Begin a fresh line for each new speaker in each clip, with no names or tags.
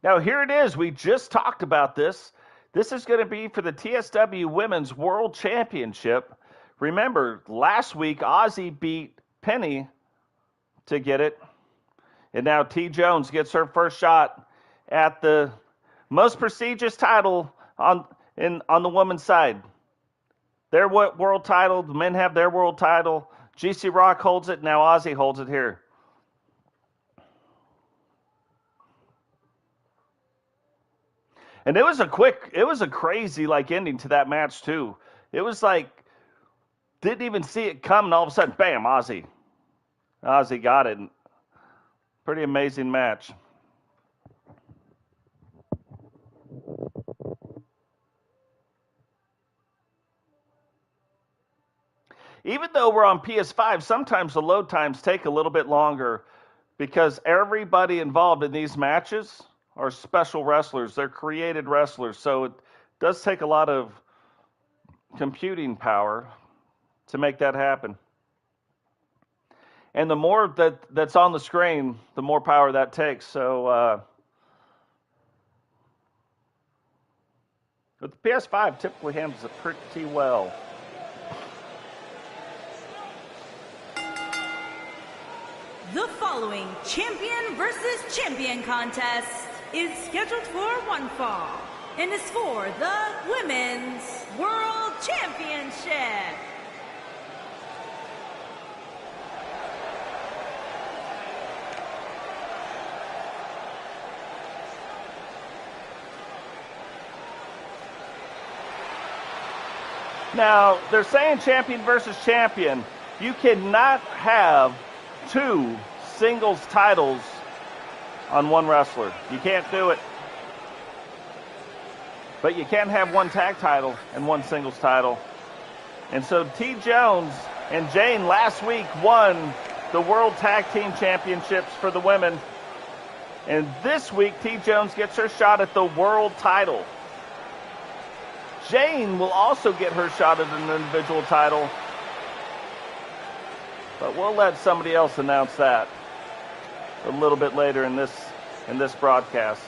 Now, here it is. We just talked about this. This is going to be for the TSW Women's World Championship. Remember, last week, Ozzy beat Penny to get it. And now TJones gets her first shot at the most prestigious title on the women's side. Their world title, the men have their world title. GC Rock holds it, now Ozzy holds it here. And it was a crazy ending to that match too. It was didn't even see it coming. All of a sudden, bam, Ozzy got it. Pretty amazing match. Even though we're on PS5, sometimes the load times take a little bit longer because everybody involved in these matches are special wrestlers. They're created wrestlers. So it does take a lot of computing power to make that happen. And the more that's on the screen, the more power that takes. So but the PS5 typically handles it pretty well.
The following champion versus champion contest is scheduled for one fall and is for the Women's World Championship.
Now, they're saying champion versus champion. You cannot have two singles titles on one wrestler. You can't do it. But you can have one tag title and one singles title. And so TJones and Jane last week won the World Tag Team Championships for the women. And this week, TJones gets her shot at the world title. Jane will also get her shot at an individual title. But we'll let somebody else announce that a little bit later in this broadcast.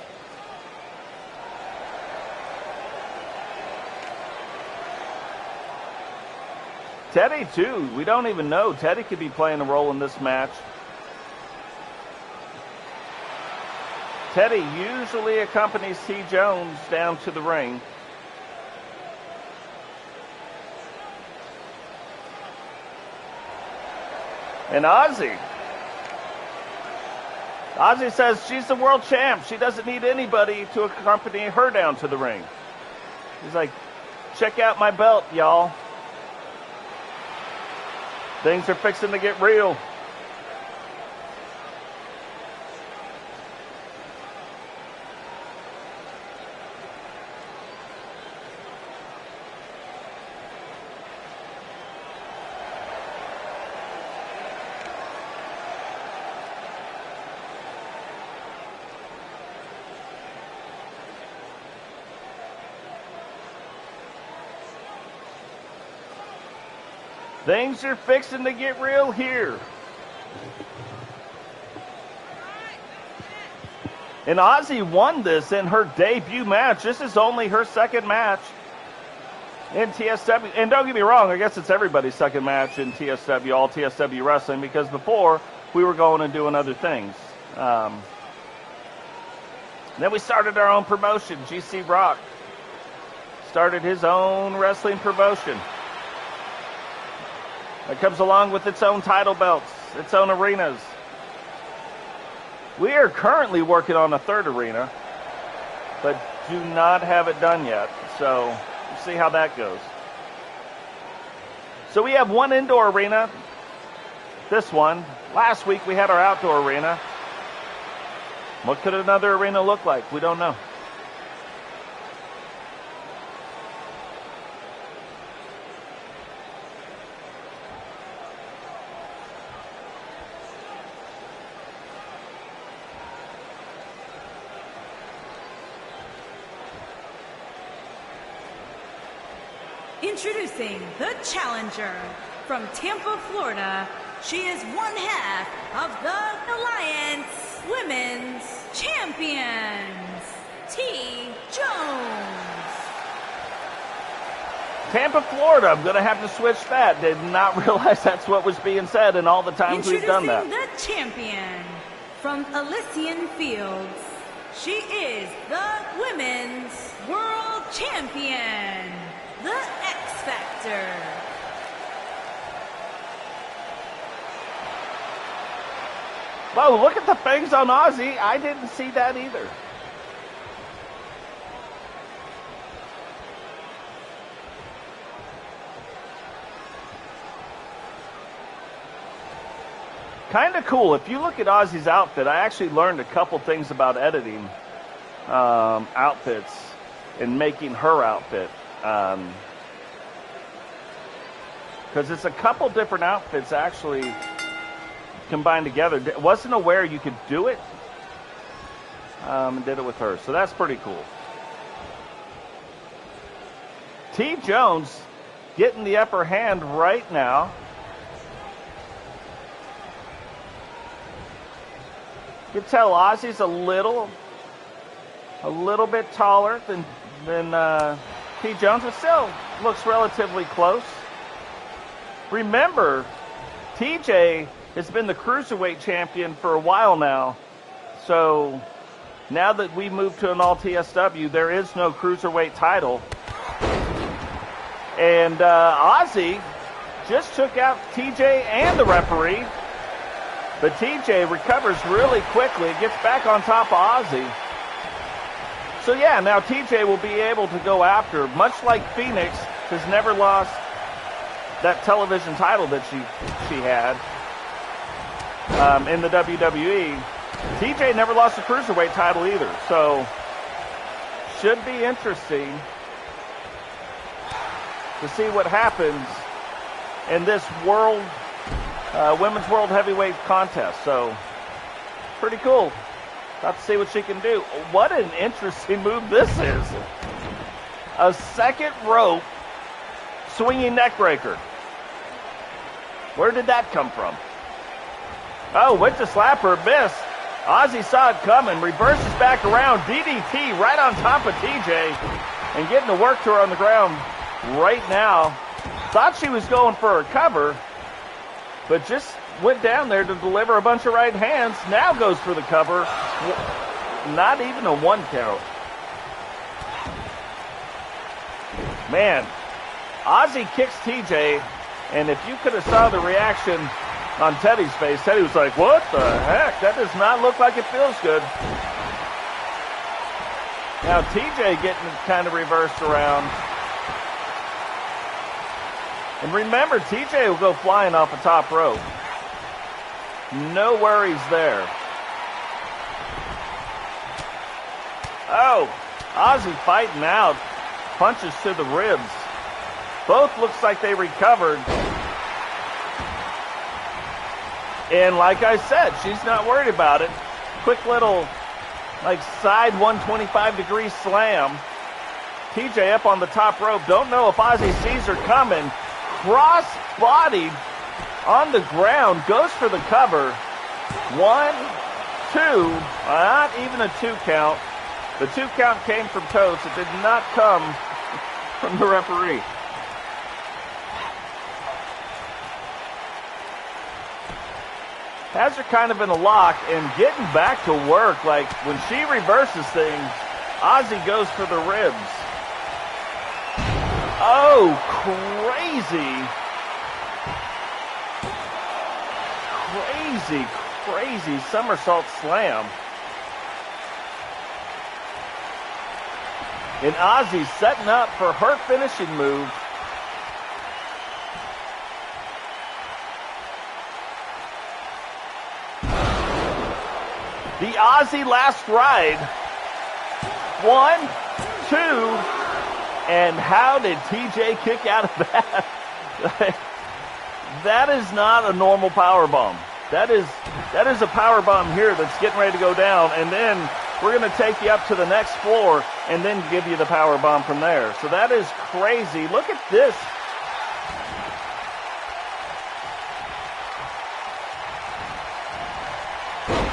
Teddy, too. We don't even know. Teddy could be playing a role in this match. Teddy usually accompanies TJones down to the ring. And Ozzy says she's the world champ. She doesn't need anybody to accompany her down to the ring. He's like, check out my belt, y'all. Things are fixing to get real. Things are fixing to get real here. And Ozzy won this in her debut match. This is only her second match in TSW. And don't get me wrong, I guess it's everybody's second match in TSW, all TSW wrestling, because before we were going and doing other things. Then we started our own promotion. GC Rock started his own wrestling promotion. It comes along with its own title belts, its own arenas. We are currently working on a third arena, but do not have it done yet. So we'll see how that goes. So we have one indoor arena, this one. Last week we had our outdoor arena. What could another arena look like? We don't know.
Introducing the challenger from Tampa, Florida. She is one half of the Alliance Women's Champions. TJones.
Tampa, Florida. I'm going to have to switch that. Did not realize that's what was being said in all the times we've done that.
Introducing the champion from Elysian Fields. She is the Women's World Champion, the X Factor.
Whoa, look at the fangs on Ozzy. I didn't see that either. Kind of cool. If you look at Ozzy's outfit, I actually learned a couple things about editing outfits and making her outfit. Because it's a couple different outfits actually combined together. Wasn't aware you could do it. And did it with her. So that's pretty cool. TJones getting the upper hand right now. You can tell Ozzy's a little bit taller than TJones, but still looks relatively close. Remember, TJ has been the Cruiserweight champion for a while now. So now that we moved to an all TSW, there is no Cruiserweight title. And Ozzy just took out TJ and the referee. But TJ recovers really quickly, gets back on top of Ozzy. So yeah, now TJ will be able to go after, much like Phoenix has never lost that television title that she had in the WWE. TJ never lost the Cruiserweight title either. So should be interesting to see what happens in this Women's World Heavyweight contest. So, pretty cool. Got to see what she can do. What an interesting move this is. A second rope swinging neck breaker. Where did that come from? Oh, went to slap her, missed. Ozzy saw it coming, reverses back around, DDT right on top of TJ, and getting to work to her on the ground right now. Thought she was going for a cover, but just went down there to deliver a bunch of right hands. Now goes for the cover. Not even a 1 count. Man, Ozzy kicks TJ, and if you could have saw the reaction on Teddy's face, Teddy was like, what the heck? That does not look like it feels good. Now TJ getting kind of reversed around. And remember, TJ will go flying off the top rope. No worries there. Oh, Ozzy fighting out. Punches to the ribs. Both looks like they recovered. And like I said, she's not worried about it. Quick little, side 125-degree slam. TJ up on the top rope. Don't know if Ozzy sees her coming. Cross-bodied on the ground, goes for the cover. 1, 2, not even a 2 count. The 2 count came from Totes. It did not come from the referee. Has her kind of in a lock and getting back to work. Like when she reverses things, Ozzy goes for the ribs. Oh, crazy somersault slam. And Ozzy setting up for her finishing move. The Ozzy last ride. 1, 2, and how did TJ kick out of that? That is not a normal power bomb. That is a power bomb here that's getting ready to go down, and then we're going to take you up to the next floor and then give you the power bomb from there. So that is crazy. Look at this.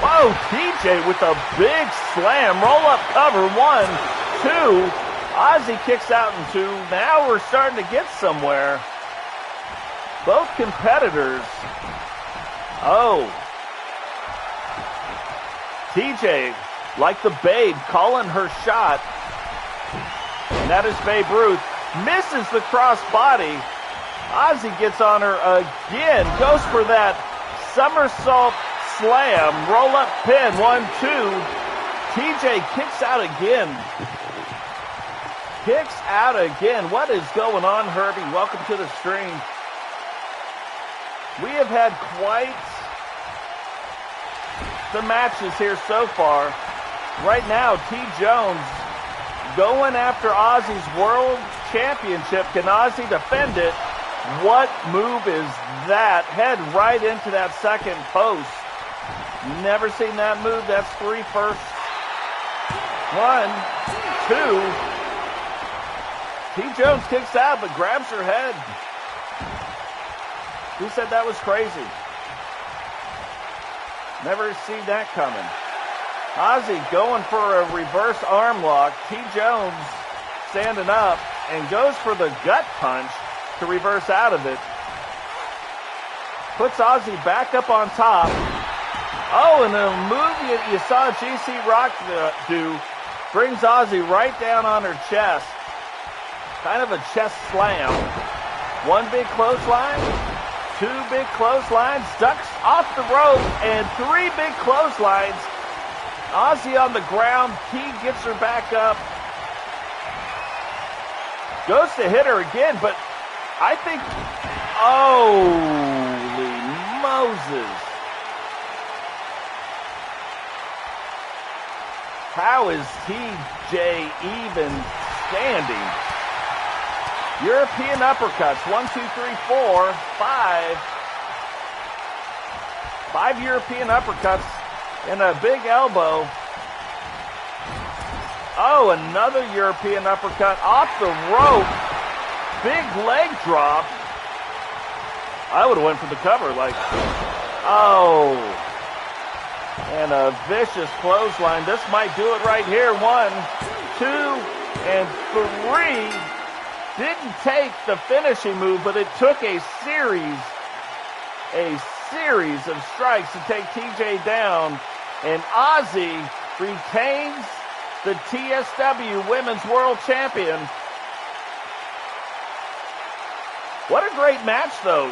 Whoa! Oh, TJ with a big slam. Roll up cover. 1, 2. Ozzy kicks out in 2. Now we're starting to get somewhere. Both competitors. Oh. TJ, like the Babe, calling her shot. And that is Babe Ruth. Misses the crossbody. Ozzy gets on her again. Goes for that somersault slam. Roll up pin. 1, 2. TJ kicks out again. Kicks out again. What is going on, Herbie? Welcome to the stream. We have had quite the matches here so far. Right now, TJones going after Ozzy's World Championship. Can Ozzy defend it? What move is that? Head right into that second post. Never seen that move. That's 3 firsts. 1, 2. TJones kicks out but grabs her head. Who said that was crazy? Never seen that coming. Ozzy going for a reverse arm lock. TJones standing up and goes for the gut punch to reverse out of it. Puts Ozzy back up on top. Oh, and the move you saw GC Rock do brings Ozzy right down on her chest. Kind of a chest slam. 1 big clothesline. 2 big clotheslines. Ducks off the rope. And 3 big clotheslines. Ozzy on the ground. He gets her back up. Goes to hit her again, but I think, holy Moses. How is TJ even standing? European uppercuts. 1, 2, 3, 4, 5. 5 European uppercuts and a big elbow. Oh, another European uppercut off the rope. Big leg drop. I would have went for the cover. Oh. And a vicious clothesline. This might do it right here. 1, 2, and 3. Didn't take the finishing move, but it took a series of strikes to take TJ down. And Ozzy retains the TSW Women's World Champion. What a great match, though.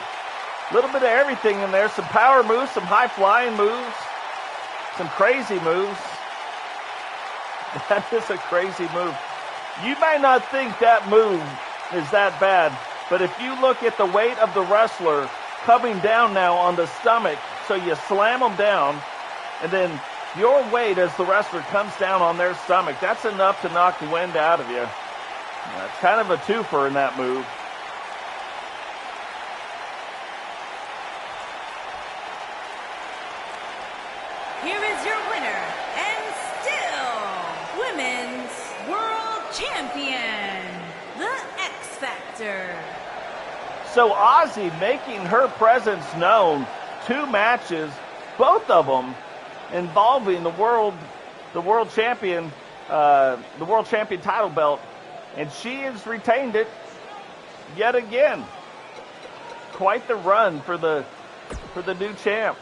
A little bit of everything in there. Some power moves, some high-flying moves, some crazy moves. That is a crazy move. You may not think that move is that bad, but if you look at the weight of the wrestler coming down now on the stomach, so you slam them down, and then your weight as the wrestler comes down on their stomach, that's enough to knock the wind out of you. It's kind of a twofer in that move.
Here is your winner, and still Women's World Champion, the X Factor.
So Ozzy making her presence known. 2 matches, both of them involving the world champion, the world champion title belt, and she has retained it yet again. Quite the run for the new champ.